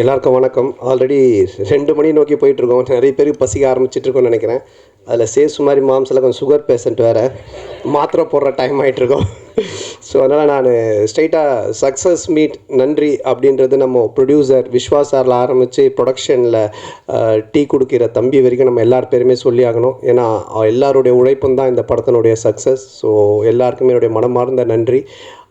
எல்லாருக்கும் வணக்கம். ஆல்ரெடி 2 மணி நோக்கி போயிட்டுருக்கோம். நிறைய பேருக்கு பசிக்க ஆரம்பிச்சிட்ருக்கோன்னு நினைக்கிறேன். அதில் சேஸ் மாதிரி மாம்ஸில் கொஞ்சம் சுகர் பேஷண்ட் வேறு, மாத்திரை போடுற டைம் ஆகிட்ருக்கோம். ஸோ அதனால் நான் ஸ்ட்ரைட்டாக சக்ஸஸ் மீட் நன்றி அப்படின்றது நம்ம ப்ரொடியூசர் விஸ்வா சாரில் ஆரம்பித்து ப்ரொடக்ஷனில் டீ கொடுக்கிற தம்பி வரைக்கும் நம்ம எல்லார் பேருமே சொல்லி ஆகணும். ஏன்னா எல்லாருடைய உழைப்பும் தான் இந்த படத்தினுடைய சக்ஸஸ். ஸோ எல்லாருக்குமே என்னுடைய மனமார்ந்த நன்றி.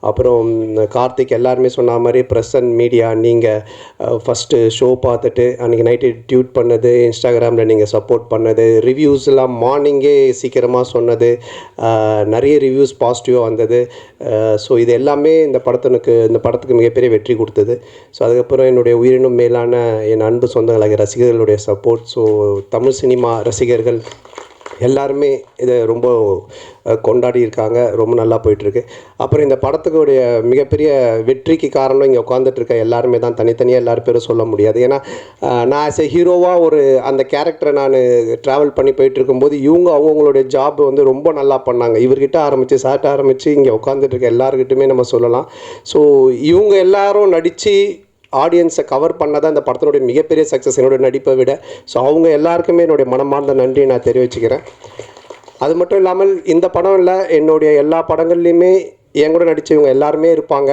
அப்புறம் கார்த்திக் எல்லாருமே சொன்ன மாதிரி ப்ரெஸ் அண்ட் மீடியா, நீங்கள் ஃபஸ்ட்டு ஷோ பார்த்துட்டு அன்றைக்கி நைட்டு டியூட் பண்ணது, இன்ஸ்டாகிராமில் நீங்கள் சப்போர்ட் பண்ணது, ரிவ்யூஸ்லாம் மார்னிங்கே சீக்கிரமாக சொன்னது, நிறைய ரிவ்யூஸ் பாசிட்டிவாக வந்தது. ஸோ இது எல்லாமே இந்த படத்துக்கு மிகப்பெரிய வெற்றி கொடுத்தது. ஸோ அதுக்கப்புறம் என்னுடைய உயிரினும் மேலான என் அன்பு சொந்தங்களாகிய ரசிகர்களுடைய சப்போர்ட். ஸோ தமிழ் சினிமா ரசிகர்கள் எல்லாருமே இதை ரொம்ப கொண்டாடி இருக்காங்க. ரொம்ப நல்லா போயிட்டுருக்கு. அப்புறம் இந்த படத்துக்குடைய மிகப்பெரிய வெற்றிக்கு காரணம் இங்கே உட்காந்துட்ருக்க எல்லாருமே தான். தனித்தனியாக எல்லாரும் பேரும் சொல்ல முடியாது. ஏன்னா நான் ஆஸ் எ ஹீரோவாக அந்த கேரக்டரை நான் ட்ராவல் பண்ணி போயிட்டுருக்கும்போது இவங்க அவங்களுடைய ஜாப் ரொம்ப நல்லா பண்ணாங்க. இவர்கிட்ட ஆரம்பித்து சார்ட்ட ஆரம்பித்து இங்கே உட்காந்துட்ருக்க எல்லாருக்கிட்டுமே நம்ம சொல்லலாம். ஸோ இவங்க எல்லாரும் நடித்து ஆடியன்ஸை கவர் பண்ணதான் இந்த படத்தினுடைய மிகப்பெரிய சக்ஸஸ், என்னுடைய நடிப்பை விட. ஸோ அவங்க எல்லாருக்குமே என்னுடைய மனமார்ந்த நன்றியை நான் தெரிவிச்சுக்கிறேன். அது மட்டும் இல்லாமல் இந்த படம் இல்லை, என்னுடைய எல்லா படங்கள்லையுமே என் கூட நடித்தவங்க எல்லாருமே இருப்பாங்க.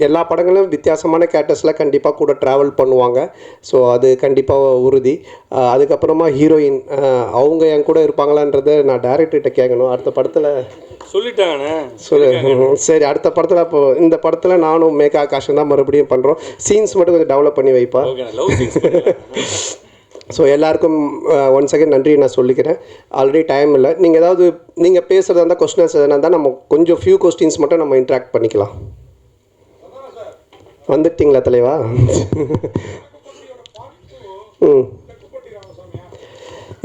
எல்லா படங்களும் வித்தியாசமான கேரக்டர்ஸில் கண்டிப்பாக கூட ட்ராவல் பண்ணுவாங்க. ஸோ அது கண்டிப்பாக உறுதி. அதுக்கப்புறமா ஹீரோயின் அவங்க என் கூட இருப்பாங்களான்றதை நான் டேரக்டர்கிட்ட கேட்கணும். அடுத்த படத்தில் சொல்லிட்டாங்கண்ணே. சரி, அடுத்த படத்தில் இப்போது இந்த படத்தில் நானும் மேகா ஆகாஷும் தான் மறுபடியும் பண்ணுறோம். சீன்ஸ் மட்டும் கொஞ்சம் டெவலப் பண்ணி வைப்பா. ஸோ எல்லாருக்கும் ஒன்ஸ் அகேன் நன்றி நான் சொல்லிக்கிறேன். ஆல்ரெடி டைம் இல்லை. நீங்கள் பேசுகிறதா இருந்தால் கொஸ்டின்ஸ் எதனா இருந்தால் நம்ம கொஞ்சம் ஃபியூ கொஸ்டின்ஸ் மட்டும் நம்ம இன்ட்ராக்ட் பண்ணிக்கலாம். வந்துட்டிங்களா தலைவா?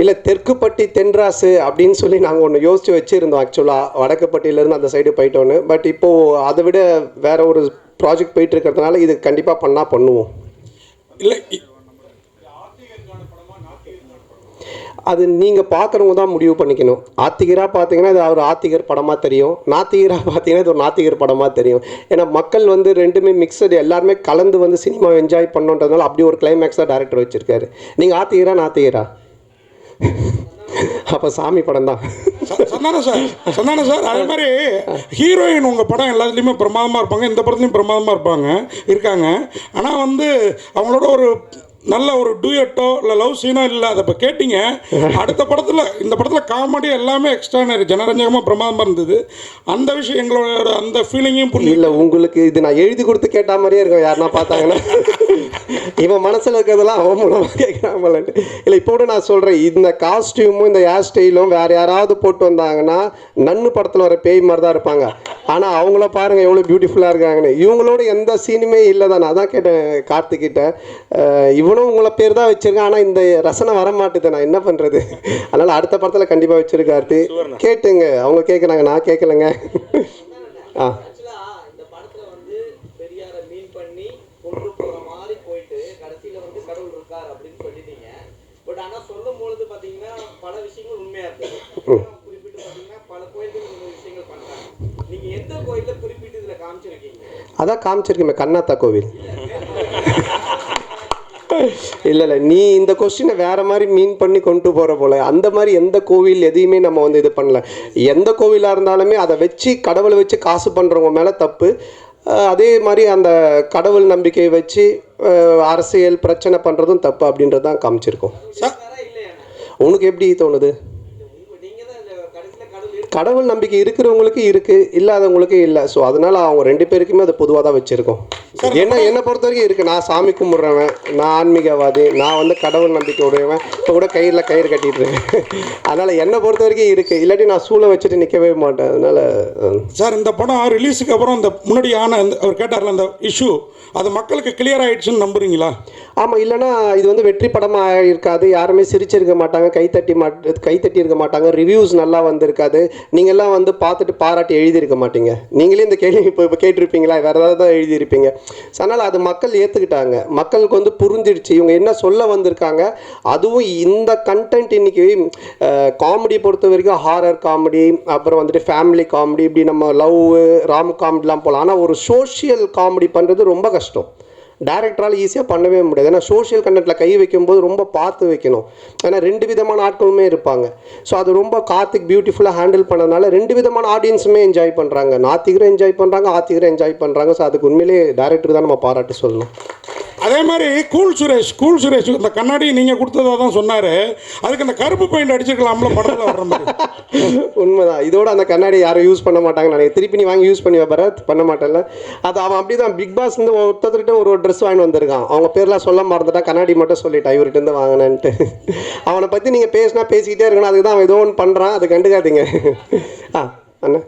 இல்லை, தெற்குப்பட்டி தென்ராசு அப்படின்னு சொல்லி நாங்கள் ஒன்று யோசித்து வச்சுருந்தோம். ஆக்சுவலாக வடக்குப்பட்டியிலேருந்து அந்த சைடு போயிட்டோன்னு. பட் இப்போது அதை விட வேறு ஒரு ப்ராஜெக்ட் போயிட்டுருக்கிறதுனால இது கண்டிப்பாக பண்ணுவோம். இல்லை, அது நீங்கள் பார்க்குறவங்க தான் முடிவு பண்ணிக்கணும். ஆத்திகராக பார்த்தீங்கன்னா இது ஒரு ஆத்திகர் படமாக தெரியும், நாத்திகராக பார்த்தீங்கன்னா இது ஒரு நாத்திகர் படமாக தெரியும். ஏன்னா மக்கள் ரெண்டுமே மிக்சடு, எல்லாருமே கலந்து சினிமா என்ஜாய் பண்ணுன்றதுனால அப்படி ஒரு கிளைமேக்ஸ் தான் டேரக்டர் வச்சுருக்காரு. நீங்கள் ஆத்திகரா நாத்திகரா? அப்போ சாமி படம் தான். சொன்னானே சார். அதே மாதிரி ஹீரோயின் உங்கள் படம் எல்லாத்துலேயுமே பிரமாதமாக இருப்பாங்க, இந்த படத்துலையும் பிரமாதமாக இருக்காங்க. ஆனால் அவங்களோட ஒரு நல்ல ஒரு டூயட்டோ இல்லை லவ் சீனோ இல்லை. அதை இப்போ கேட்டிங்க. அடுத்த படத்தில் இந்த படத்தில் காமெடி எல்லாமே எக்ஸ்ட்ரானரி ஜனரஞ்சகமாக பிரமாதமாக இருந்தது. அந்த விஷயம் எங்களோட அந்த ஃபீலிங்கையும் புரியல. இல்லை, உங்களுக்கு இது நான் எழுதி கொடுத்து கேட்ட மாதிரியே இருக்கும். யாருன்னா பார்த்தாங்கன்னா இவன் மனசில் இருக்கிறதெல்லாம் அவன் மூலமாக கேட்குறாமலன்ட்டு. இல்லை, இப்போ கூட நான் சொல்கிறேன், இந்த காஸ்டியூமும் இந்த ஹேர் ஸ்டைலும் வேறு யாராவது போட்டு வந்தாங்கன்னா நன்னு படத்தில் வர பேய் மாதிரி தான் இருப்பாங்க. ஆனால் அவங்கள பாருங்கள் எவ்வளோ பியூட்டிஃபுல்லாக இருக்காங்கன்னு. இவங்களோட எந்த சீனுமே இல்லை தான். நான் தான் கேட்டேன் கார்த்திக்கிட்ட, இவனும் உங்களை பேர் தான் வச்சுருக்கேன், ஆனால் இந்த ரசனை வர மாட்டுது, நான் என்ன பண்ணுறது? அதனால் அடுத்த படத்தில் கண்டிப்பாக வச்சுருக்கார்த்தி. கேட்டுங்க, அவங்க கேட்குறாங்க, நான் கேட்கலைங்க. ஆ அதான் காமிச்சிருக்கேன், கண்ணாத்தா கோவில். இல்லை, நீ இந்த கொஸ்டினை வேறு மாதிரி மீன் பண்ணி கொண்டு போகிற போல். அந்த மாதிரி எந்த கோவில் எதையுமே நம்ம இது பண்ணல. எந்த கோவிலாக இருந்தாலுமே அதை வச்சு கடவுளை வச்சு காசு பண்ணுறவங்க மேலே தப்பு. அதே மாதிரி அந்த கடவுள் நம்பிக்கையை வச்சு அரசியல் பிரச்சனை பண்ணுறதும் தப்பு அப்படின்றது தான் காமிச்சிருக்கோம். உனக்கு எப்படி தோணுது? கடவுள் நம்பிக்கை இருக்கிறவங்களுக்கு இருக்குது, இல்லாதவங்களுக்கு இல்லை. ஸோ அதனால் அவங்க 2 பேருக்குமே அதை பொதுவாக தான் வச்சுருக்கோம். என்னை பொறுத்த வரைக்கும் இருக்குது. நான் சாமி கும்பிட்றவன், நான் ஆன்மீகவாதி, நான் கடவுள் நம்பிக்கை உடையவன். இப்போ கூட கயிறு கட்டிகிட்டு இருக்கேன். அதனால் என்னை பொறுத்த வரைக்கும் இருக்குது. இல்லாட்டி நான் சூளை வச்சுட்டு நிற்கவே மாட்டேன். அதனால் சார், இந்த படம் ரிலீஸுக்கு அப்புறம் இந்த முன்னாடி அவர் கேட்டார்ல அந்த இஷ்யூ, அது மக்களுக்கு கிளியர் ஆகிடுச்சுன்னு நம்புறீங்களா? ஆமாம், இல்லைனா இது வெற்றி படமாக இருக்காது. யாருமே சிரிச்சிருக்க மாட்டாங்க, கைத்தட்டி இருக்க மாட்டாங்க, ரிவ்யூஸ் நல்லா வந்திருக்காது. நீங்கள்லாம் பார்த்துட்டு பாராட்டி எழுதியிருக்க மாட்டீங்க. நீங்களே இந்த கேள்வி இப்போ கேட்டிருப்பீங்களா? வேறு ஏதாவது தான் எழுதியிருப்பீங்க. ஸோ அதனால் அது மக்கள் ஏற்றுக்கிட்டாங்க. மக்களுக்கு புரிஞ்சிடுச்சு இவங்க என்ன சொல்ல வந்திருக்காங்க. அதுவும் இந்த கண்டென்ட் இன்றைக்கி காமெடி பொறுத்த வரைக்கும் ஹாரர் காமெடி, அப்புறம் ஃபேமிலி காமெடி, இப்படி நம்ம லவ் ராம் காமெடிலாம் போகலாம். ஆனால் ஒரு சோஷியல் காமெடி பண்ணுறது ரொம்ப கஷ்டம். டேரக்டரால் ஈஸியாக பண்ணவே முடியாது. ஏன்னா சோஷியல் கண்டென்ட்டில் கை வைக்கும்போது ரொம்ப பார்த்து வைக்கணும். ஏன்னா 2 விதமான ஆட்களுமே இருப்பாங்க. ஸோ அது ரொம்ப கார்த்திக் பியூட்டிஃபுல்லாக ஹேண்டில் பண்ணதுனால 2 விதமான ஆடியன்ஸுமே என்ஜாய் பண்ணுறாங்க. நாத்திகரும் என்ஜாய் பண்ணுறாங்க, ஆத்திகரும் என்ஜாய் பண்ணுறாங்க. ஸோ அதுக்கு உண்மையிலே டேரக்டருக்கு தான் நம்ம பாராட்டு சொல்லணும். அதே மாதிரி கூல் சுரேஷ் இந்த கண்ணாடி நீங்கள் கொடுத்ததா தான் சொன்னார். அதுக்கு அந்த கருப்பு பெயிண்ட் அடிச்சிருக்கலாம்ல படத்தில் வர்ற மாதிரி. உண்மைதான். இதோட அந்த கண்ணாடி யாரும் யூஸ் பண்ண மாட்டாங்க நினைக்கிறேன். திருப்பி நீ வாங்கி யூஸ் பண்ணி பரத் பண்ண மாட்டேன்ல. அது அவன் அப்படி தான் பிக் பாஸ் வந்து ஒருத்தர்கிட்ட ஒரு ட்ரெஸ் வாங்கி வந்திருக்கான். அவங்க பேர்லாம் சொல்ல மறந்துட்டான், கண்ணாடி மட்டும் சொல்லிட்டான் இவர்கிட்ட இருந்து வாங்கினேன்ட்டு. அவனை பற்றி நீங்கள் பேசிக்கிட்டே இருக்கணும். அதுக்கு தான் அவன் ஏதோ ஒன்று பண்ணுறான், அதை கண்டுக்காதீங்க. அண்ணா